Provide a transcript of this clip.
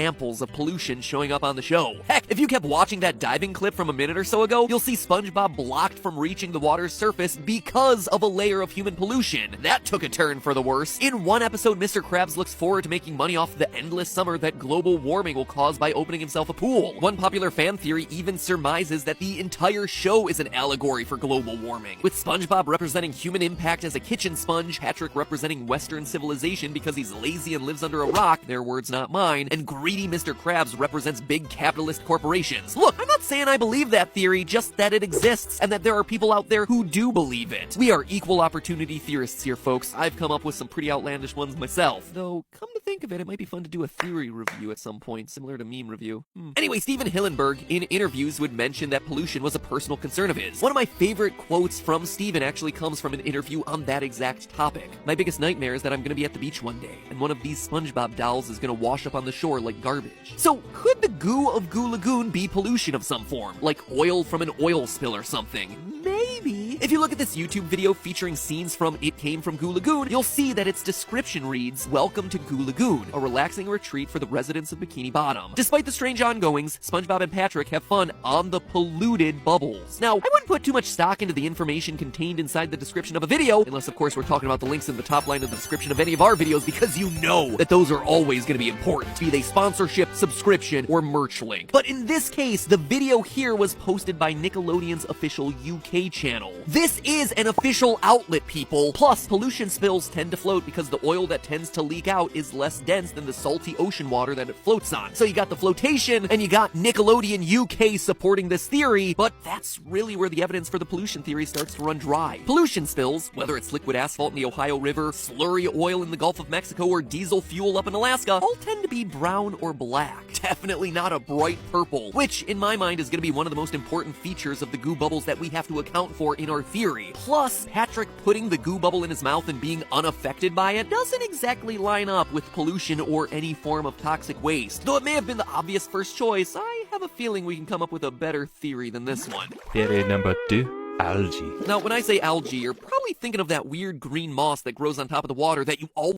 examples of pollution showing up on the show. Heck, if you kept watching that diving clip from a minute or so ago, you'll see SpongeBob blocked from reaching the water's surface because of a layer of human pollution. That took a turn for the worse. In one episode, Mr. Krabs looks forward to making money off the endless summer that global warming will cause by opening himself a pool. One popular fan theory even surmises that the entire show is an allegory for global warming, with SpongeBob representing human impact as a kitchen sponge, Patrick representing Western civilization because he's lazy and lives under a rock, their words not mine, and greedy Mr. Krabs represents big capitalist corporations. Look, I'm not saying I believe that theory, just that it exists, and that there are people out there who do believe it. We are equal opportunity theorists here, folks. I've come up with some pretty outlandish ones myself. Though, come to think of it, it might be fun to do a theory review at some point, similar to meme review. Anyway, Steven Hillenberg, in interviews, would mention that pollution was a personal concern of his. One of my favorite quotes from Steven actually comes from an interview on that exact topic. My biggest nightmare is that I'm gonna be at the beach one day, and one of these SpongeBob dolls is gonna wash up on the shore like garbage. So, could the goo of Goo Lagoon be pollution of some form? Like oil from an oil spill or something? Maybe. If you look at this YouTube video featuring scenes from It Came From Goo Lagoon, you'll see that its description reads, "Welcome to Goo Lagoon, a relaxing retreat for the residents of Bikini Bottom." Despite the strange ongoings, SpongeBob and Patrick have fun on the polluted bubbles. Now, I wouldn't put too much stock into the information contained inside the description of a video, unless of course we're talking about the links in the top line of the description of any of our videos, because you know that those are always going to be important, be they sponsorship, subscription, or merch link. But in this case, the video here was posted by Nickelodeon's official UK channel. This is an official outlet, people. Plus, pollution spills tend to float because the oil that tends to leak out is less dense than the salty ocean water that it floats on. So you got the flotation, and you got Nickelodeon UK supporting this theory, but that's really where the evidence for the pollution theory starts to run dry. Pollution spills, whether it's liquid asphalt in the Ohio River, slurry oil in the Gulf of Mexico, or diesel fuel up in Alaska, all tend to be brown or black. Definitely not a bright purple, which in my mind is going to be one of the most important features of the goo bubbles that we have to account for in our theory. Plus, Patrick putting the goo bubble in his mouth and being unaffected by it doesn't exactly line up with pollution or any form of toxic waste. Though it may have been the obvious first choice, I have a feeling we can come up with a better theory than this one. Theory number 2, algae. Now, when I say algae, you're probably thinking of that weird green moss that grows on top of the water that you all